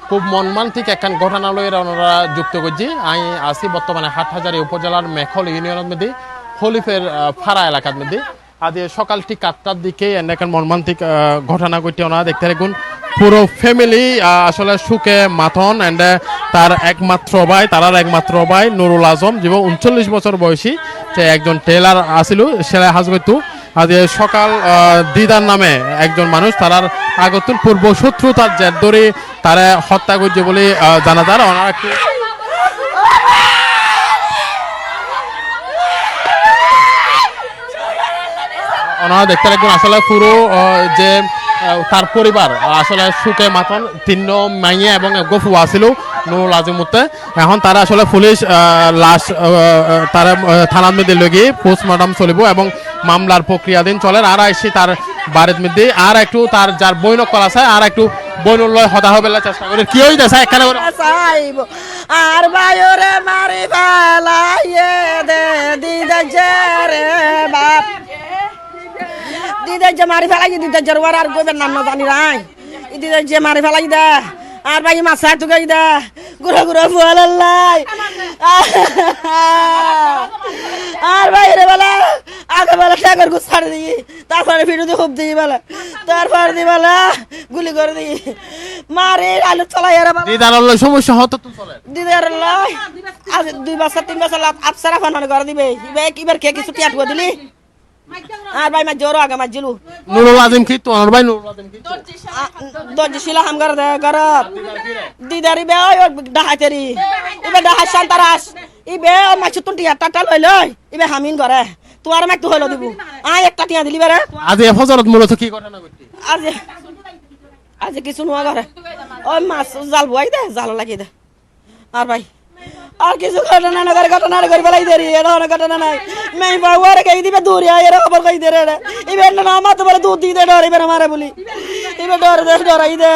খুব মর্মান্তিক একখান ঘটনা লইয়ে ওনারা যুক্ত করছি। আমি আছি বর্তমানে হাটহাজারী উপজেলার মেখল ইউনিয়নের মধ্যে হলিফের ফাড়া এলাকার মধ্যে। আজ সকাল ঠিক 8টার দিকে এখন মর্মান্তিক ঘটনা ঘটে ওনারা দেখতে দেখুন পুরো ফ্যামিলি আসলে সুখে মাথন এন্ড তার একমাত্র ভাই নুরুল আজম যে 39 বছর বয়সী, সে একজন টেলার আসিল, সেলাই হাজ করতো। আজ সকাল দিদার নামে একজন মানুষ তার আগতুন পূর্ব শত্রুতার জের ধরে তারা হত্যা করছে বলে জানা যায়। ওনারা একটু ওনারা দেখতে রাখবেন আসলে পুরো যে তার পরিবার আসলে সুখে মাতন 3 মাইয়া এবং গফু আসিল নুরুল আজিমুতে। এখন তারা আসলে পুলিশ লাশ তারা থানার মধ্যে লগিয়ে পোস্টমর্টম চলিব এবং মামলার প্রক্রিয়াধীন চলেন। আর এসে তার বাড়ির মধ্যে আর একটু তার যার বৈনক করা আছে আর একটু বৈনল্য হতা হবে চেষ্টা করে কি হই দেয় এখানে আর বায়রে মারি ফেলাইয়ে দে দিদে রে বাপ দিদে যে মারি ফেলাই দিদে জরওয়ার আর গোবের নাম না জানি রাই দিদে যে মারি ফেলাই দে আর ভাই মাছ আর তুই দে গুড়ো গুড়ো বলাই আর ভাই রে বলা আগে বলা টাকার গুছ ছাড় দিই, তারপরে ভিডিও দিয়ে খুব দিই বলা, তারপরে দি বলা গুলি করে দিই মারে আলু চলাই আর দিদার সমস্যা হতো তো চলে দিদার লাই আজ 2 বছর 3 বছর আফসারা ফানান করে দিবে এবার কে কিছু টিয়াট করে দিলি আর ভাই মা জোর আগে মা জিলু নুরুল আজিম কি তো আর ভাই নুরুল আজিম কি দর্জি শিলা হাম করে দে গরব দিদারি বে ওই ডাহাতেরি ইবে ডাহা শান্তারাস ইবে মা ছুতুন টিয়া টাটা লই লই ইবে হামিন করে তোমার মা একটু হলো দিব আই একটা টিয়া দিলি বেরে আজ ফজরত মূলত কি ঘটনা ঘটছে আজ কিছু নোয়া করে ওই মাছ জাল বই দে জাল লাগিয়ে দে আর ভাই আর কিছু ঘটনা না করে বেলাই দেরি এর ঘটনা নাই মেই বাবু আর কই দিবে দূর এর খবর কই দে রে ইবে না মা তো বলে দুধ দি দে ডর ইবে মারে বলি ইবে ডরাই দে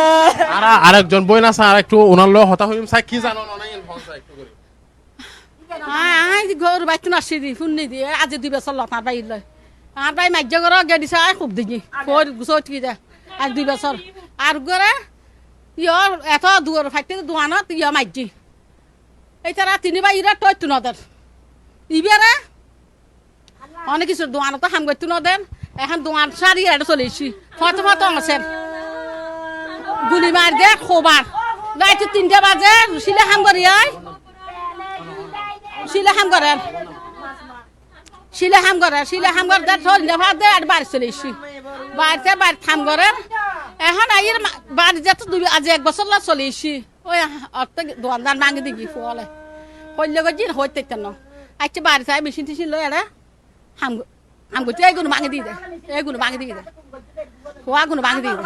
আর আরেকজন বই না আর একটু ওনার লো হতা হইম সাই কি জানো না ইনফর্ম একটু করে আই ঘর বাইতে নাসি দি শুননি দি আজ 2 বছর লতার বাই লয় আর বাই মাজ্য করে গেদি চাই খুব দিগি ফোর গুছত কি দে আর 2 বছর আর করে ইয়র এত দূর ফাইতে দোয়ানত ইয় মাজ্জি এইতারা 3 বাই ইরা টয় তুনদের ইবেরে অনেক কিছু দোয়ানত হাম গই তুনদের এখন দোয়ান সারি এটা চলেছি ফটো আছে গুলি মার দে খোবার রাইতে 3টা বাজে শিলে হাম করি আই শিলে হাম করে দে থল নেফা দে আর বাড়ি চলেছি বাড়িতে থাম করে এখন আইয়ের বাড়ি যেত আজ 1 বছর লা চলেছি ওই অর্থ দোয়ানদার ভাঙি দিবি ফলে হইলে গজি হইতে কেন আচ্ছা বাড়ি চাই মেশিন টিশিন লই আরে হাম গতি এগুলো ভাঙি দিয়ে দে হওয়াগুলো ভাঙি দিয়ে দে।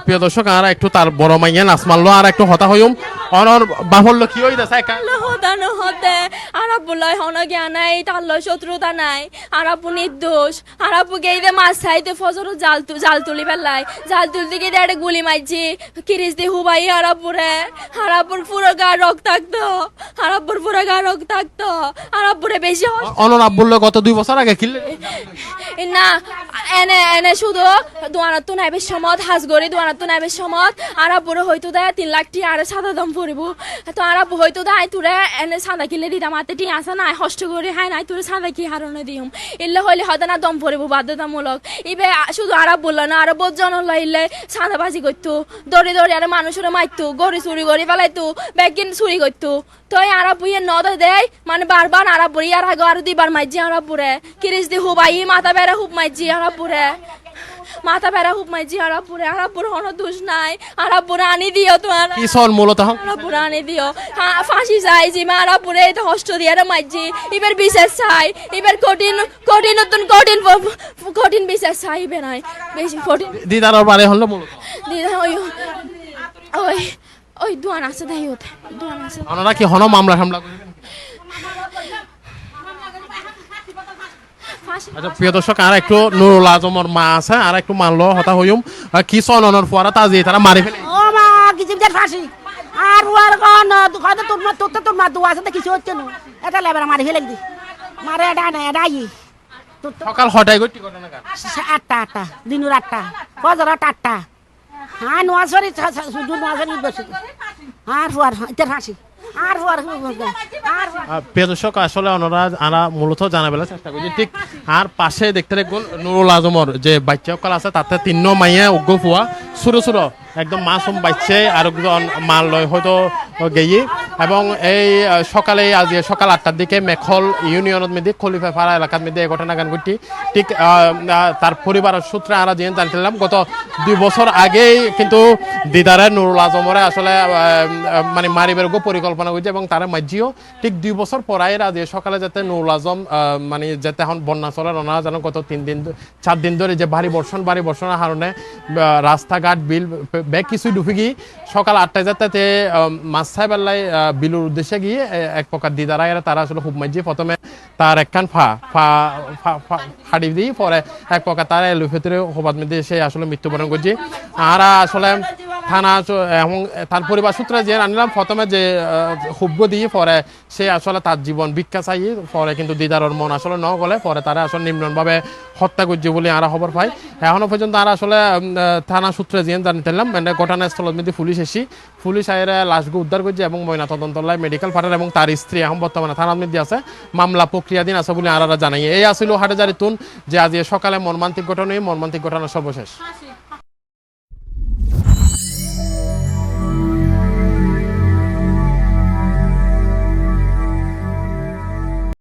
প্রিয় দর্শক আর একটু তার বড় মাইয়া নাচ মারলো আর একটু হতা হইম অনর বাহল্য কি হই দেয় হতানো হতে আরাপু লয় হন জ্ঞান নাই তার লয় শত্রুতা নাই আরাপু নির্দোষ আরাপু গেইদে মাছ খাইতে ফজর জাল তুলি পেলাই জাল তুলতে গিয়ে একটা গুলি মারছি কিরিস দিয়ে হুবাই আরাপুর পুরো গা রক্তাক্ত আরাপুরে বেশি অনর আব্বুল গত 2 বছর আগে কিনলে না এনে শুধু দোয়ানত নাইবে সমত হাজগরি দোয়ানত নাইবে সমত আরাপুরে হয়তো দেয় 3 লাখ টি আর সাদা দাম পড়িব তো আরাপু হয়তো দেয় তুরে এনে সাদা কিলে দিতাম আতে টি আসা নাই হষ্ট করে হাই নাই তুরে সাদা কি হারনে দিম ইল্লে হইলে হয়তো না দম পড়িব বাধ্যতামূলক ইবে শুধু আরাপ বলল না আর বোজন লাইলে সাদাবাজি করতো দড়ি আর মানুষের মারতো গড়ি চুরি করে ফেলাইতো ব্যাগিন চুরি করতো তো আরাপ বুয়ে নদ দেয় মানে বারবার আরাপ বুড়ি আর আগে আর 2বার মাইজি আরাপুরে কিরিস দি হুবাই মাথা বেড়া হুব মাইজি আরাপুরে আরাপুরে হন দোষ নাই আরাপুরে আনি দিও তো কি সল মূলত আরাপুরে আনি দিও ফাঁসি চাই যে আরাপুরে এটা হষ্ট দিয়ে মাইজি এবার বিশেষ চাই এবার কঠিন বিশেষ চাই এবার নাই বেশি কঠিন দিদার বারে হলো মূলত দিদা ওই দোয়ান আছে দাই হতে দোয়ান আছে ওনারা কি হন মামলা করবেন? আচ্ছা প্রিয় দর্শক আর একটু নুরুল আজমর মা আছে আর একটু মানলো হতা হইম কি সন অনর ফুয়ারা তাজি তারা মারি ফেলে ও মা কিছু যে ফাঁসি আর ওয়ার কোন দুখানে তোর মা দুয়া আছে কিছু হচ্ছে না এটা লেবার মারি ফেলে দি মারে এটা না এটাই সকাল হটাই গটি ঘটনা কার 8টা দিনুর 8টা ফজর 8টা হ্যাঁ নোয়াশরি শুধু নোয়াশরি বসে আর ফুয়ার এটা হাসি আর ফুয়ার আর প্রিয় দর্শক আসলে আমরা মূলত জানাবেলার চেষ্টা করছি ঠিক আর পাশে দেখতে দেখুন নুরুল আজমর যে বাচ্চা সকল আছে তাতে তিন মাইয়া উগ্র ফুয়া ছোটো ছোটো একদম মাসুম বাচ্চা আর একজন মাল লয় হয়তো গেয়ে এবং এই সকালে আজ সকাল 8টার দিকে মেখল ইউনিয়নের মধ্যে খলিফা পাড়া এলাকার মধ্যে এই ঘটনা গান ঘটি ঠিক তার পরিবারের সূত্রে আমরা যে জানছিলাম গত 2 বছর আগেই কিন্তু দিদারে নুরুল আজমরে আসলে মানে মারিবের পরিকল্পনা করছে এবং তারা মাঝিও ঠিক 2 বছর পরাই আজ সকালে যাতে নুরুল আজম মানে যাতে এখন বন্যা চলে ওনারা যেন গত 4 দিন ধরে যে ভারী বর্ষণের কারণে রাস্তাঘাট বিল ব্যাগ কিছুই ডুবে গিয়ে সকাল 8টায় যাতে মাছ সাহেবেল্লাই বিলুর উদ্দেশ্যে গিয়ে এক প্রকার দিদারা এরা তারা আসলে খুব মাঝি প্রথমে তার একখান ফাড়ি দিয়ে পরে এক প্রকার তারা এলু ভেতরে হবাদ মধ্যে সে আসলে মৃত্যুবরণ করছে আর আসলে থানা এবং তার পরিবার সূত্রে যে আনলাম প্রথমে যে হুব্য দিয়ে পরে সে আসলে তার জীবন ভিক্ষা চাই পরে কিন্তু দিদারর মন আসলে ন গলে পরে তারা আসলে নিম্নভাবে হত্যা করছে বলে আমরা খবর পাই এখনো পর্যন্ত আর আসলে থানা সূত্রে যে জানতাম মানে ঘটনাস্থলের মধ্যে পুলিশ আয়েরা লাশগুলো উদ্ধার করছে এবং ময়না তদন্তলায় মেডিকেল পাঠার এবং তার স্ত্রী এখন বর্তমানে থানার মধ্যে আছে মামলা প্রক্রিয়াধীন আছে বলে আমরা জানাই এই আসলে হাটে জারি তুন যে আজ সকালে মর্মান্তিক ঘটনা সর্বশেষ